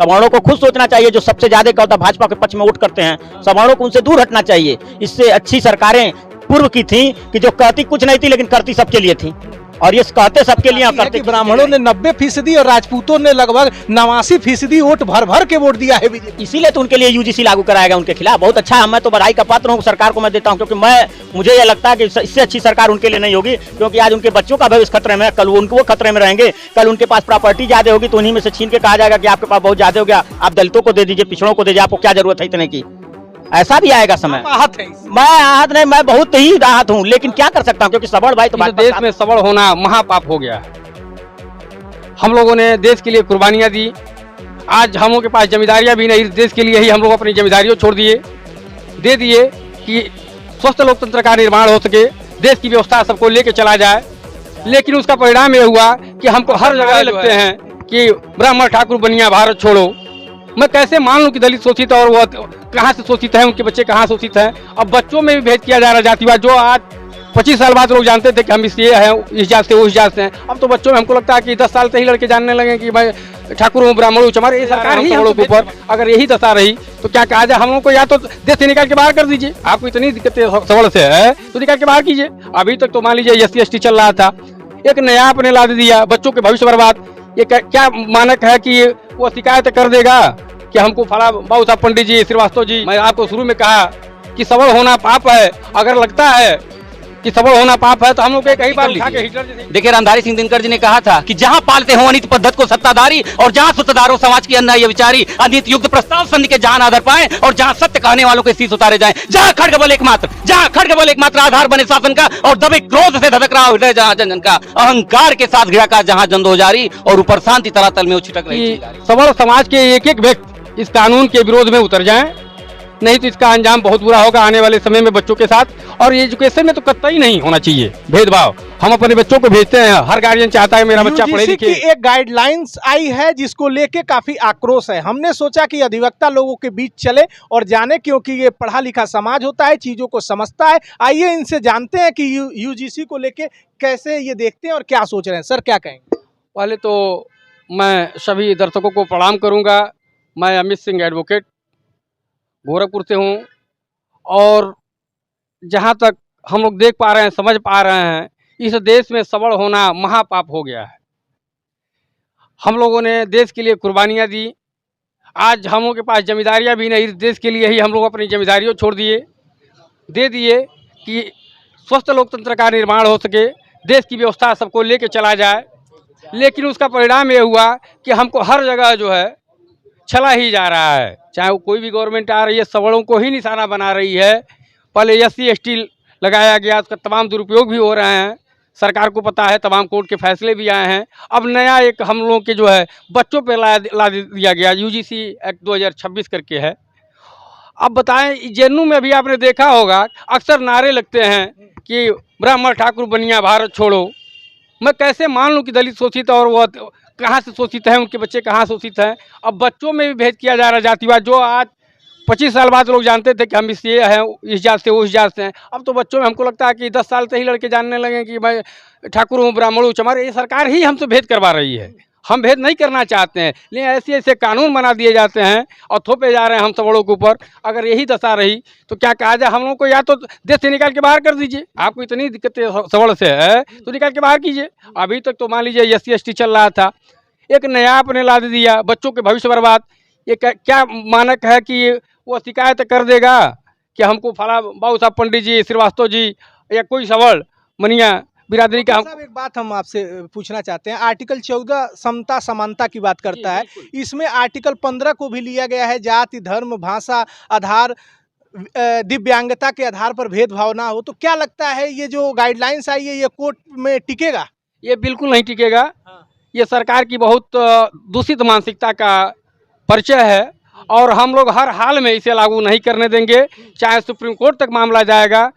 सवर्णों को खुद सोचना चाहिए, जो सबसे ज्यादा क्या होता है भाजपा के पक्ष में वोट करते हैं, सवर्णों को उनसे दूर हटना चाहिए। इससे अच्छी सरकारें पूर्व की थी कि जो कहती कुछ नहीं थी लेकिन करती सबके लिए थी, और ये कहते सबके लिए करते। कि ब्राह्मणों ने 90% और राजपूतों ने लगभग 89% वोट भर भर के वोट दिया है बीजेपी। इसीलिए तो उनके लिए यूजीसी लागू कराएगा उनके खिलाफ। बहुत अच्छा है, मैं तो बधाई का पात्र हूँ, सरकार को मैं देता हूँ, क्योंकि मुझे ये लगता है कि इससे अच्छी सरकार उनके लिए नहीं होगी, क्योंकि आज उनके बच्चों का भविष्य खतरे में, कल वो खतरे में रहेंगे। कल उनके पास प्रॉपर्टी ज्यादा होगी तो उन्हीं में से छीन के कहा जाएगा कि आपके पास बहुत ज्यादा हो गया, आप दलितों को दे दीजिए, पिछड़ों को दे दीजिए, आपको क्या जरूरत है इतने की। ऐसा भी आएगा समय। आहत है मैं आहत नहीं, मैं बहुत ही राहत हूँ, लेकिन क्या कर सकता हूँ, क्योंकि सबड़ भाई तो देश में सबड़ होना महापाप हो गया है। हम लोगों ने देश के लिए कुर्बानियां दी, आज हम लोगों के पास जिम्मेदारियां भी नहीं, देश के लिए ही हम लोग अपनी जिम्मेदारियों छोड़ दे दिए कि स्वस्थ लोकतंत्र का निर्माण हो सके, देश की व्यवस्था सबको लेके चला जाए। लेकिन उसका परिणाम ये हुआ कि हमको हर जगह लगते हैं कि ब्राह्मण ठाकुर बनिया भारत छोड़ो। मैं कैसे मान लूं कि दलित शोषित और वो कहाँ से शोषित है, उनके बच्चे कहाँ शोषित हैं। अब बच्चों में भी भेद किया जा रहा है जातिवाद, जो आज 25 साल बाद लोग जानते थे कि हम इसलिए हैं, इस जात से उस जात से हैं। अब तो बच्चों में हमको लगता है कि 10 साल से ही लड़के जानने लगे कि भाई ठाकुर हूँ, ब्राह्मण हूँ, हमारे ये सरकार ही हम लोगों के ऊपर अगर यही दशा रही तो क्या कहा जाए। हम लोग को या तो देश से निकाल के बाहर कर दीजिए, आपको इतनी दिक्कतें सबड़ से है तो निकाल के बाहर कीजिए। अभी तक तो मान लीजिए SC ST चल रहा था, एक नया आपने ला दिया, बच्चों के भविष्य बर्बाद। ये क्या मानक है कि वो शिकायत कर देगा कि हमको फला बाबू साहब पंडित जी, श्रीवास्तव जी, मैं आपको शुरू में कहा कि सबल होना पाप है। अगर लगता है कि सबल होना पाप है तो हम लोग कई बार उठा के हिटलर जैसे। देखिए, रामधारी सिंह दिनकर जी ने कहा था कि जहां पालते हो अनित पद्धत को सत्ताधारी, और जहां सुतदारो समाज की अन्याय विचारी, अनित युक्त प्रस्ताव संधि के जान आदर पाए, और जहां सत्य कहने वालों के शीश उतारे जाएं, जहां खड्ग बल एकमात्र आधार बने शासन का, और दबे क्रोध से धधक रहा हृदय जहां जन जन का, अहंकार के साथ घिरा का जहां जंदो जारी, और ऊपर शांति तलातल में छिटक रही। सबल समाज के एक एक व्यक्ति इस कानून के विरोध में उतर जाएं, नहीं तो इसका अंजाम बहुत बुरा होगा आने वाले समय में बच्चों के साथ। और एजुकेशन में तो कतई नहीं होना चाहिए भेदभाव। हम अपने बच्चों को भेजते हैं, हर गार्जियन चाहता है मेरा बच्चा पढ़े लिखे। की एक गाइडलाइंस आई है जिसको लेके काफी आक्रोश है। हमने सोचा कि अधिवक्ता लोगों के बीच चले और जाने, क्योंकि ये पढ़ा लिखा समाज होता है, चीजों को समझता है। आइए इनसे जानते हैं कि यूजीसी को लेके कैसे ये देखते हैं और क्या सोच रहे हैं। सर क्या कहेंगे? पहले तो मैं सभी दर्शकों को प्रणाम करूंगा। मैं अमित सिंह एडवोकेट गोरखपुर से हूँ, और जहाँ तक हम लोग देख पा रहे हैं, समझ पा रहे हैं, इस देश में सबड़ होना महापाप हो गया है। हम लोगों ने देश के लिए कुर्बानियाँ दी, आज हम लोगों के पास जिम्मेदारियाँ भी नहीं, देश के लिए ही हम लोग अपनी जिम्मेदारियों छोड़ दे दिए कि स्वस्थ लोकतंत्र का निर्माण हो सके, देश की व्यवस्था सबको लेके चला जाए। लेकिन उसका परिणाम ये हुआ कि हमको हर जगह जो है चला ही जा रहा है, चाहे वो कोई भी गवर्नमेंट आ रही है, सबड़ों को ही निशाना बना रही है। पहले SC ST लगाया गया, उसका तमाम दुरुपयोग भी हो रहे हैं, सरकार को पता है, तमाम कोर्ट के फैसले भी आए हैं। अब नया एक हम लोगों के जो है बच्चों पे ला दिया गया, UGC एक्ट 2026 करके है। अब बताएं, JNU में भी आपने देखा होगा अक्सर नारे लगते हैं कि ब्राह्मण ठाकुर बनिया भारत छोड़ो। मैं कैसे मान लूं कि दलित शोषित और वो कहाँ से शोषित हैं, उनके बच्चे कहाँ शोषित हैं। अब बच्चों में भी भेद किया जा रहा है जातिवाद, जो आज 25 साल बाद लोग जानते थे कि हम इसलिए हैं, इस जात से उस जात से हैं। अब तो बच्चों में हमको लगता है कि 10 साल से ही लड़के जानने लगे कि भाई ठाकुर हूँ, ब्राह्मण हूँ, हमारे ये सरकार ही हमसे भेद करवा रही है। हम भेद नहीं करना चाहते हैं, लेकिन ऐसे कानून बना दिए जाते हैं और थोपे जा रहे हैं हम सबड़ों के ऊपर। अगर यही दशा रही तो क्या कहा जाए। हम लोग को या तो देश से निकाल के बाहर कर दीजिए, आपको इतनी दिक्कतें सबड़ से है तो निकाल के बाहर कीजिए। अभी तक तो मान लीजिए SC ST चल रहा था, एक नया आपने ला दिया, बच्चों के भविष्य बर्बाद। ये क्या मानक है कि वो शिकायत कर देगा कि हमको फला बाबू साहब पंडित जी, श्रीवास्तव जी, या कोई सबल मनिया बिरादरी का। एक बात हम आपसे पूछना चाहते हैं, आर्टिकल 14 समता समानता की बात करता है, इसमें आर्टिकल 15 को भी लिया गया है, जाति धर्म भाषा आधार दिव्यांगता के आधार पर भेदभाव ना हो। तो क्या लगता है ये जो गाइडलाइंस आई है ये कोर्ट में टिकेगा? ये बिल्कुल नहीं टिकेगा। ये सरकार की बहुत दूषित मानसिकता का परिचय है, और हम लोग हर हाल में इसे लागू नहीं करने देंगे। चाहे सुप्रीम कोर्ट तक मामला जाएगा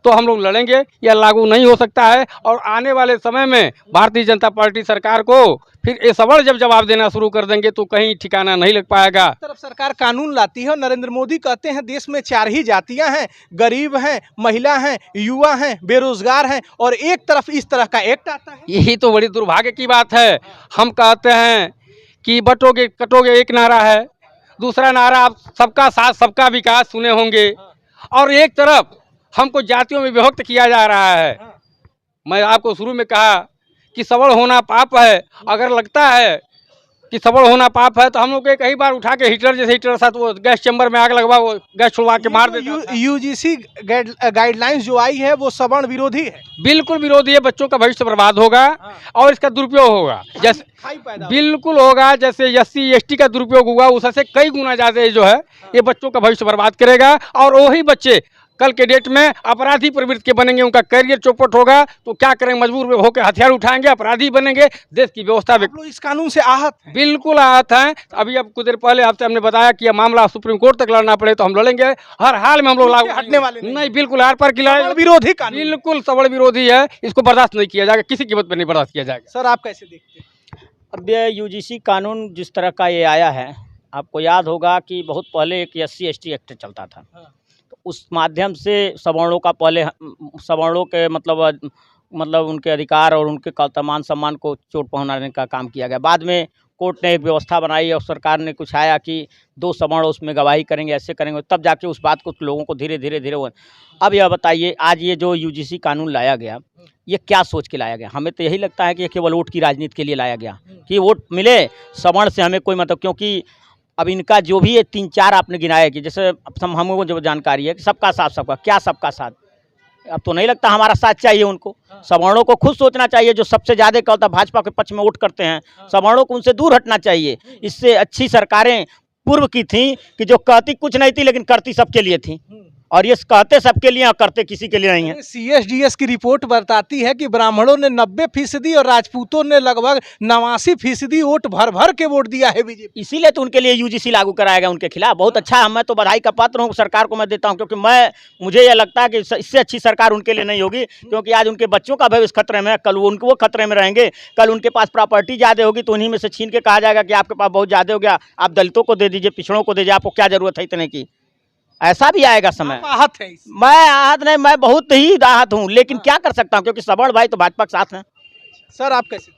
तो हम लोग लड़ेंगे, यह लागू नहीं हो सकता है। और आने वाले समय में भारतीय जनता पार्टी सरकार को फिर ये सबड़ जब जवाब देना शुरू कर देंगे तो कहीं ठिकाना नहीं लग पाएगा। तरफ सरकार कानून लाती है और नरेंद्र मोदी कहते हैं देश में 4 ही जातियां हैं, गरीब हैं, महिला हैं, युवा हैं, बेरोजगार हैं, और एक तरफ इस तरह का एक्ट आता है। यही तो बड़ी दुर्भाग्य की बात है। हम कहते हैं कि बटोगे कटोगे एक नारा है, दूसरा नारा आप सबका साथ सबका विकास सुने होंगे, और एक तरफ हमको जातियों में विभक्त किया जा रहा है। मैं आपको शुरू में कहा कि सबल होना पाप है। अगर लगता है कि सबल होना पाप है तो हम लोग कई बार उठा के हिटलर जैसे हिटलर साथ वो गैस चैम्बर में आग लगवा, वो गैस छुड़वा के मार देता था। यूजीसी गाइडलाइंस जो आई है वो सवर्ण विरोधी है, बिल्कुल विरोधी है। बच्चों का भविष्य बर्बाद होगा और इसका दुरुपयोग होगा, जैसे बिल्कुल होगा। जैसे SC ST का दुरुपयोग हुआ उससे कई गुना ज़्यादा जो है ये बच्चों का भविष्य बर्बाद करेगा। और वही बच्चे कल के डेट में अपराधी प्रवृत्ति के बनेंगे, उनका करियर चौपट होगा तो क्या करेंगे, मजबूर होकर हथियार उठाएंगे, अपराधी बनेंगे, देश की व्यवस्था। आप लोग इस कानून से आहत हैं? बिल्कुल आहत हैं। अभी अब कुछ देर पहले आपसे हमने बताया कि यह मामला सुप्रीम कोर्ट तक लड़ना पड़े तो हम लड़ेंगे, हर हाल में हम लोग लागू हटने वाले नहीं। बिल्कुल आर पार की लड़ाई, विरोधी कानून, बिल्कुल सबल विरोधी है। इसको बर्दाश्त नहीं किया जाएगा, किसी कीमत पर नहीं बर्दाश्त किया जाएगा। सर आप कैसे देखते हैं? अब ये UGC कानून जिस तरह का ये आया है, आपको याद होगा कि बहुत पहले एक SC ST एक्ट चलता था। तो उस माध्यम से सवर्णों का पहले सवर्णों के मतलब उनके अधिकार और उनके मान सम्मान को चोट पहुंचाने का काम किया गया। बाद में कोर्ट ने एक व्यवस्था बनाई और सरकार ने कुछ आया कि 2 सवर्ण उसमें गवाही करेंगे, ऐसे करेंगे, तब जाके उस बात को लोगों को धीरे धीरे अब यह बताइए, आज ये जो UGC कानून लाया गया, ये क्या सोच के लाया गया? हमें तो यही लगता है कि ये केवल वोट की राजनीति के लिए लाया गया कि वोट मिले, सवर्ण से हमें कोई मतलब, क्योंकि अब इनका जो भी ये 3-4 आपने गिनाया कि जैसे हमको जो जानकारी है कि सबका साथ सबका, क्या सबका साथ? अब तो नहीं लगता हमारा साथ चाहिए उनको। सवर्णों को खुद सोचना चाहिए, जो सबसे ज़्यादा कहता भाजपा के पक्ष में वोट करते हैं, सवर्णों को उनसे दूर हटना चाहिए। इससे अच्छी सरकारें पूर्व की थीं कि जो कहती कुछ नहीं थी लेकिन करती सबके लिए थी, और ये कहते सबके लिए और करते किसी के लिए नहीं है। CSDS की रिपोर्ट बताती है कि ब्राह्मणों ने 90% और राजपूतों ने लगभग 89% वोट भर के वोट दिया है बीजेपी। इसीलिए तो उनके लिए UGC लागू कराया गया उनके खिलाफ। बहुत अच्छा है, मैं तो बधाई का पात्र हूँ, सरकार को मैं देता हूँ, क्योंकि मुझे ये लगता है कि इससे अच्छी सरकार उनके लिए नहीं होगी, क्योंकि आज उनके बच्चों का भविष्य खतरे में है, कल उनको वो खतरे में रहेंगे। कल उनके पास प्रॉपर्टी ज़्यादा होगी तो उन्हीं में से छीन के कहा जाएगा कि आपके पास बहुत ज़्यादा हो गया, आप दलितों को दे दीजिए, पिछड़ों को दे दीजिए, आपको क्या जरूरत है इतने की। ऐसा भी आएगा समय। आहत है इससे? मैं आहत नहीं, मैं बहुत ही आहत हूँ, लेकिन क्या कर सकता हूँ, क्योंकि सवर्ण भाई तो भाजपा के साथ हैं। सर आप कैसे?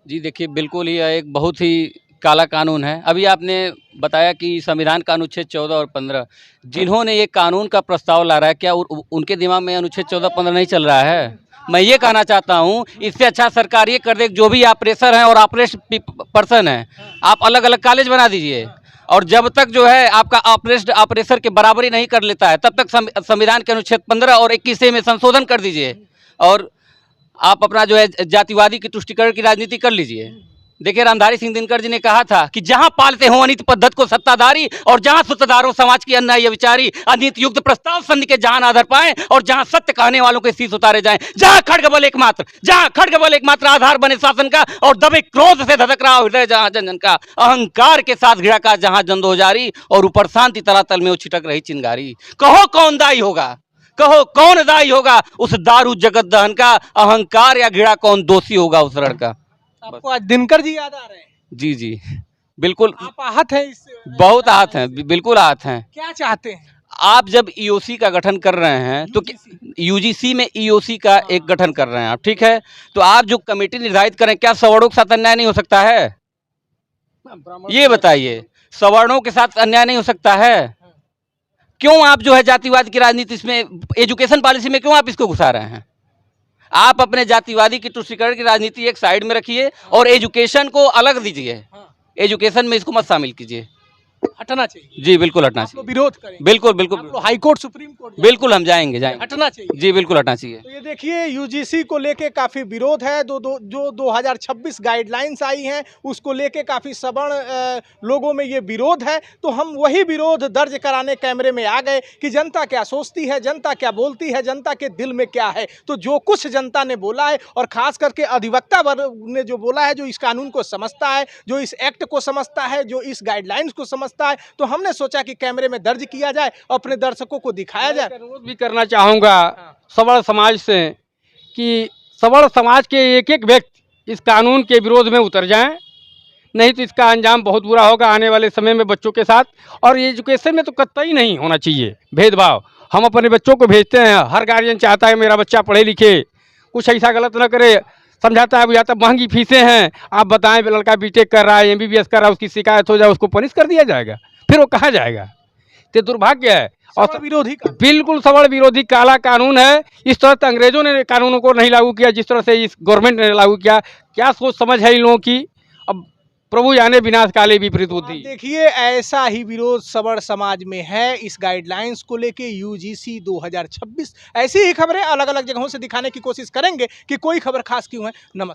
जी देखिए, बिल्कुल ही एक बहुत ही काला कानून है। अभी आपने बताया कि संविधान का अनुच्छेद 14 और 15, जिन्होंने ये कानून का प्रस्ताव ला रहा है, क्या उनके दिमाग में अनुच्छेद 14-15 नहीं चल रहा है? मैं ये कहना चाहता हूँ, इससे अच्छा सरकार ये कर दे, जो भी ऑपरेटर हैं और ऑपरेशन पर्सन हैं, आप अलग अलग कॉलेज बना दीजिए, और जब तक जो है आपका ऑपरेटर के बराबरी नहीं कर लेता है तब तक संविधान के अनुच्छेद 15 और 21 में संशोधन कर दीजिए, और आप अपना जो है जातिवादी की तुष्टिकरण की राजनीति कर लीजिए। देखिए, रामधारी सिंह दिनकर जी ने कहा था कि जहां पालते हो अनित पद्धत को सत्ताधारी, और जहां सूत्रधारों समाज की अन्याय विचारी, अनित युक्त प्रस्ताव संधि के जहां आधार पाए, और जहां सत्य कहने वालों के शीश उतारे जाएं, जहां खड्गबल एकमात्र आधार बने शासन का, और दबे क्रोध से धधक रहा हृदय जहां जन जन का, अहंकार के साथ घृणा का जहां जंदो जारी, और ऊपर शांति तलातल में वो छिटक रही चिंगारी। कहो कौन दाई होगा, कहो कौन दाई होगा उस दारू जगत दहन का, अहंकार या घृणा कौन दोषी होगा उस रण का। आपको आज दिनकर जी याद आ रहे हैं? जी जी बिल्कुल, आप आहत हैं इससे? बहुत आहत हैं, बिल्कुल आहत हैं। क्या चाहते हैं आप जब EOC का गठन कर रहे हैं तो UGC में EOC का एक गठन कर रहे हैं आप, ठीक है, तो आप जो कमेटी निर्धारित करें, क्या सवर्णों के साथ अन्याय नहीं हो सकता है? ये बताइए, सवर्णों के साथ अन्याय नहीं हो सकता है? क्यों आप जो है जातिवाद की राजनीति इसमें, एजुकेशन पॉलिसी में क्यों आप इसको घुसा रहे हैं? आप अपने जातिवादी की तुष्टीकरण की राजनीति एक साइड में रखिए और एजुकेशन को अलग दीजिए। एजुकेशन में इसको मत शामिल कीजिए, हटना चाहिए। जी बिल्कुल हटना चाहिए, विरोध करें? बिल्कुल बिल्कुल हाई कोर्ट, सुप्रीम कोर्ट? बिल्कुल हम जाएंगे हटना चाहिए। जी बिल्कुल हटना चाहिए। तो ये देखिए, UGC को लेके काफी विरोध है। जो 2026 गाइडलाइंस आई हैं उसको लेके काफी सवर्ण लोगों में ये विरोध है। तो हम वही विरोध दर्ज कराने कैमरे में आ गए कि जनता क्या सोचती है, जनता क्या बोलती है, जनता के दिल में क्या है। तो जो कुछ जनता ने बोला है, और खास करके अधिवक्ता वर्ग ने जो बोला है, जो इस कानून को समझता है, जो इस एक्ट को समझता है, जो इस गाइडलाइंस को समझता है, तो हमने सोचा कि कैमरे में दर्ज किया जाए, अपने दर्शकों को दिखाया जाए। अनुरोध भी करना चाहूँगा सवर्ण समाज से कि सवर्ण समाज के एक एक व्यक्ति इस कानून के विरोध में उतर जाएं, नहीं तो इसका अंजाम बहुत बुरा होगा आने वाले समय में बच्चों के साथ। और एजुकेशन में तो कतई नहीं होना चाहिए भेदभाव। हम अपने बच्चों को भेजते हैं, हर गार्जियन चाहता है मेरा बच्चा पढ़े लिखे, कुछ ऐसा गलत न करे। समझाता है बुझाता, महंगी फीसें हैं, आप बताएं लड़का बीटेक कर रहा है, एमबीबीएस कर रहा है, उसकी शिकायत हो जाए उसको पनिश कर दिया जाएगा, फिर वो कहाँ जाएगा? तो दुर्भाग्य है और सबल विरोधी का बिल्कुल सबल विरोधी काला कानून है। इस तरह से अंग्रेजों ने कानूनों को नहीं लागू किया जिस तरह से इस गवर्नमेंट ने लागू किया। क्या सोच समझ है इन लोगों की? अब प्रभु जाने विनाश काले विपरीत आप बुद्धि। देखिए ऐसा ही विरोध सवर्ण समाज में है इस गाइडलाइंस को लेके। यूजीसी 2026 ऐसी ही खबरें अलग अलग जगहों से दिखाने की कोशिश करेंगे कि कोई खबर खास क्यों है। नमस्कार।